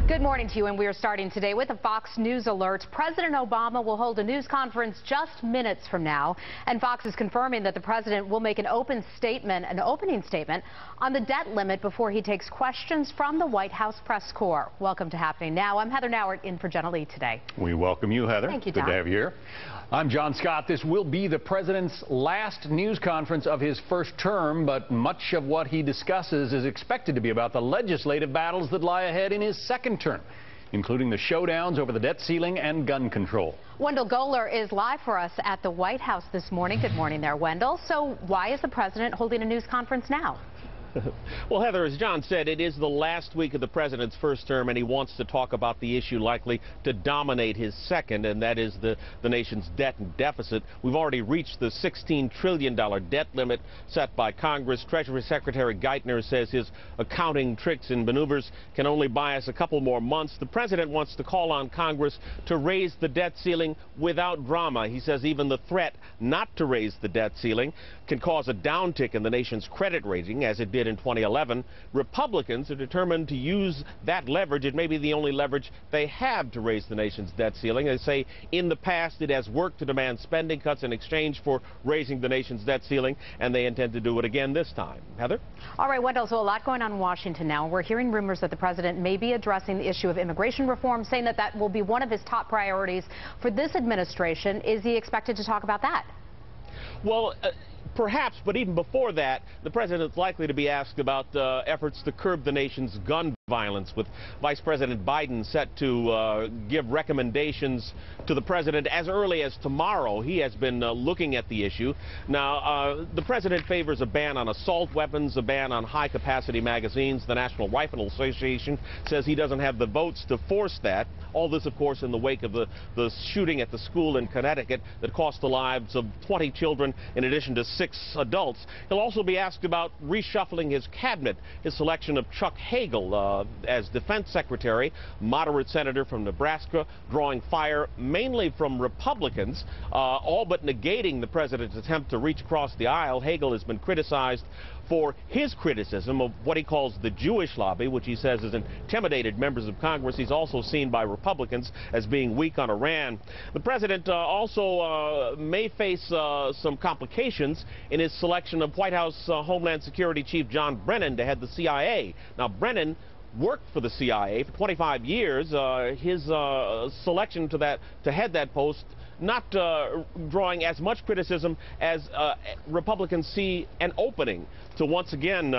Good morning to you, and we are starting today with a Fox News alert. President Obama will hold a news conference just minutes from now, and Fox is confirming that the president will make an opening statement on the debt limit before he takes questions from the White House press corps. Welcome to Happening Now. I'm Heather Nauert in for Jenna Lee today. We welcome you, Heather. Thank you, Don. Good to have you here. I'm John Scott. This will be the president's last news conference of his first term, but much of what he discusses is expected to be about the legislative battles that lie ahead in his second term, including the showdowns over the debt ceiling and gun control. Wendell Goler is live for us at the White House this morning. Good morning there, Wendell. So why is the president holding a news conference now? Well, Heather, as John said, it is the last week of the president's first term, and he wants to talk about the issue likely to dominate his second, and that is the nation's debt and deficit. We've already reached the $16 trillion debt limit set by Congress. Treasury Secretary Geithner says his accounting tricks and maneuvers can only buy us a couple more months. The president wants to call on Congress to raise the debt ceiling without drama. He says even the threat not to raise the debt ceiling can cause a downtick in the nation's credit rating, as it did in 2011. Republicans are determined to use that leverage. It may be the only leverage they have to raise the nation's debt ceiling. They say in the past it has worked to demand spending cuts in exchange for raising the nation's debt ceiling, and they intend to do it again this time. Heather? All right, Wendell, so a lot going on in Washington now. We're hearing rumors that the president may be addressing the issue of immigration reform, saying that that will be one of his top priorities for this administration. Is he expected to talk about that? Well, perhaps, but even before that, the president's likely to be asked about efforts to curb the nation's gun violence, with Vice President Biden set to give recommendations to the president as early as tomorrow. He has been looking at the issue. Now, the president favors a ban on assault weapons, a ban on high-capacity magazines. The National Rifle Association says he doesn't have the votes to force that. All this, of course, in the wake of the shooting at the school in Connecticut that cost the lives of 20 children in addition to 6 adults. He'll also be asked about reshuffling his cabinet. His selection of Chuck Hagel as defense secretary, moderate senator from Nebraska, drawing fire mainly from Republicans, all but negating the president's attempt to reach across the aisle. Hagel has been criticized for his criticism of what he calls the Jewish lobby, which he says has intimidated members of Congress. He's also seen by Republicans as being weak on Iran. The president also may face some complications in his selection of White House Homeland Security Chief John Brennan to head the CIA. Now, Brennan worked for the CIA for 25 years. His selection to head that post not drawing as much criticism as Republicans see an opening to once again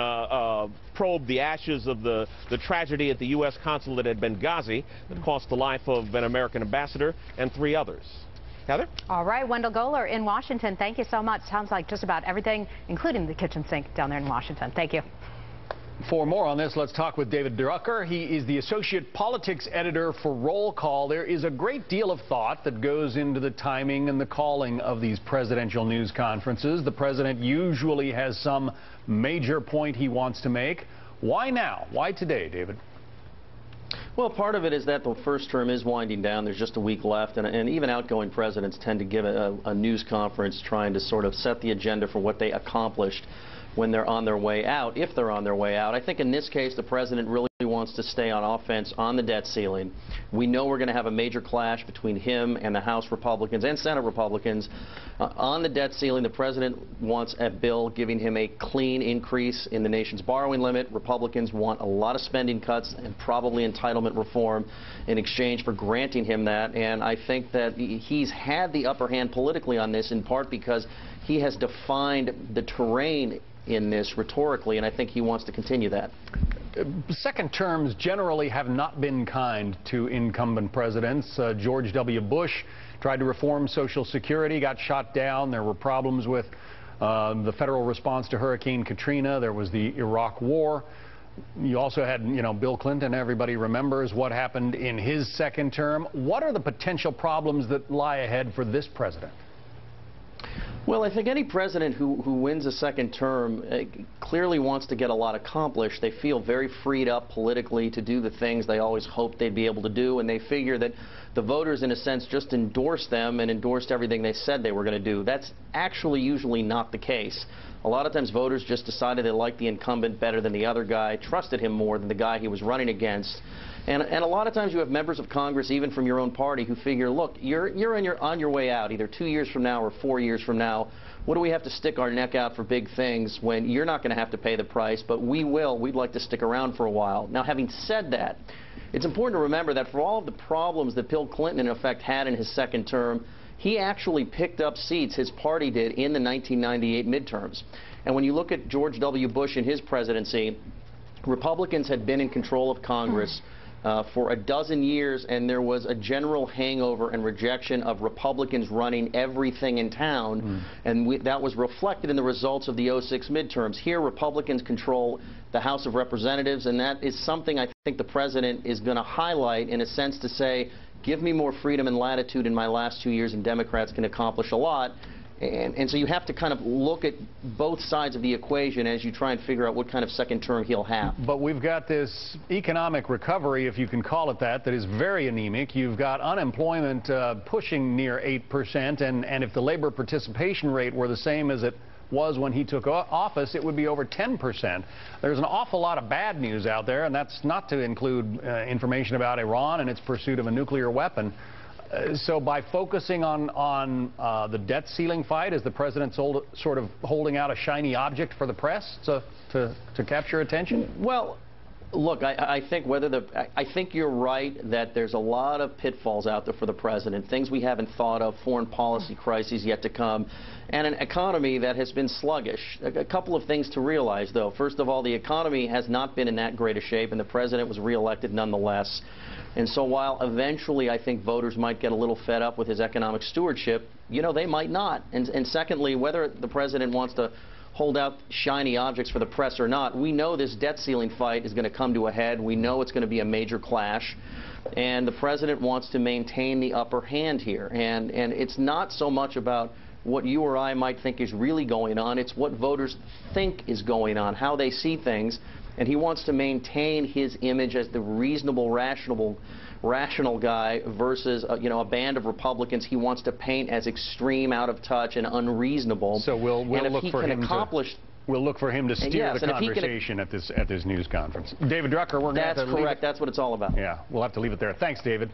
probe the ashes of the tragedy at the U.S. consulate at Benghazi that cost the life of an American ambassador and 3 others. Heather? All right, Wendell Goler in Washington. Thank you so much. Sounds like just about everything, including the kitchen sink down there in Washington. Thank you. For more on this, let's talk with David Drucker. He is the associate politics editor for Roll Call. There is a great deal of thought that goes into the timing and the calling of these presidential news conferences. The president usually has some major point he wants to make. Why now? Why today, David? Well, part of it is that the first term is winding down. There's just a week left, and even outgoing presidents tend to give a news conference trying to sort of set the agenda for what they accomplished when they're on their way out, if they're on their way out. I think in this case, the president really wants to stay on offense on the debt ceiling. We know we're going to have a major clash between him and the House Republicans and Senate Republicans. On the debt ceiling, the president wants a bill giving him a clean increase in the nation's borrowing limit. Republicans want a lot of spending cuts and probably entitlement reform in exchange for granting him that. And I think that he's had the upper hand politically on this, in part because he has defined the terrain in this rhetorically, and I think he wants to continue that. Second terms generally have not been kind to incumbent presidents. George W. Bush tried to reform Social Security, got shot down. There were problems with the federal response to Hurricane Katrina. There was the Iraq War. You also had, Bill Clinton. Everybody remembers what happened in his second term. What are the potential problems that lie ahead for this president? Well, I think any president who wins a second term clearly wants to get a lot accomplished. They feel very freed up politically to do the things they always hoped they'd be able to do, and they figure that the voters, in a sense, just endorsed them and endorsed everything they said they were going to do. That's actually usually not the case. A lot of times voters just decided they liked the incumbent better than the other guy, trusted him more than the guy he was running against. And a lot of times you have members of Congress, even from your own party, who figure, look, you're on your way out, either 2 years from now or 4 years from now. What do we have to stick our neck out for big things when you're not going to have to pay the price, but we will. We'd like to stick around for a while. Now, having said that, it's important to remember that for all of the problems that Bill Clinton, in effect, had in his second term, he actually picked up seats, his party did, in the 1998 midterms. And when you look at George W. Bush in his presidency, Republicans had been in control of Congress for a dozen years, and there was a general hangover and rejection of Republicans running everything in town, and that was reflected in the results of the '06 midterms. Here, Republicans control the House of Representatives, and that is something I think the president is going to highlight in a sense to say, give me more freedom and latitude in my last 2 years, and Democrats can accomplish a lot. And so you have to kind of look at both sides of the equation as you try and figure out what kind of second term he'll have. But we've got this economic recovery, if you can call it that, that is very anemic. You've got unemployment pushing near 8%, and if the labor participation rate were the same as it was when he took office, it would be over 10%. There's an awful lot of bad news out there, and that's not to include information about Iran and its pursuit of a nuclear weapon. So by focusing on the debt ceiling fight, is the president sort of holding out a shiny object for the press to capture attention? Well, look, I think you're right that there's a lot of pitfalls out there for the president, things we haven't thought of, foreign policy crises yet to come, and an economy that has been sluggish. A couple of things to realize, though. First of all, the economy has not been in that great a shape, and the president was reelected nonetheless. And so while eventually I think voters might get a little fed up with his economic stewardship, you know, they might not. And secondly, whether the president wants to hold out shiny objects for the press or not, we know this debt ceiling fight is going to come to a head. We know it's going to be a major clash. And the president wants to maintain the upper hand here. And it's not so much about what you or I might think is really going on. It's what voters think is going on, how they see things. And he wants to maintain his image as the reasonable, rational guy versus, you know, a band of Republicans he wants to paint as extreme, out of touch, and unreasonable. So we'll look for him to steer the conversation at this news conference. David Drucker, we're going to have to leave it. That's correct. That's what it's all about. Yeah, we'll have to leave it there. Thanks, David.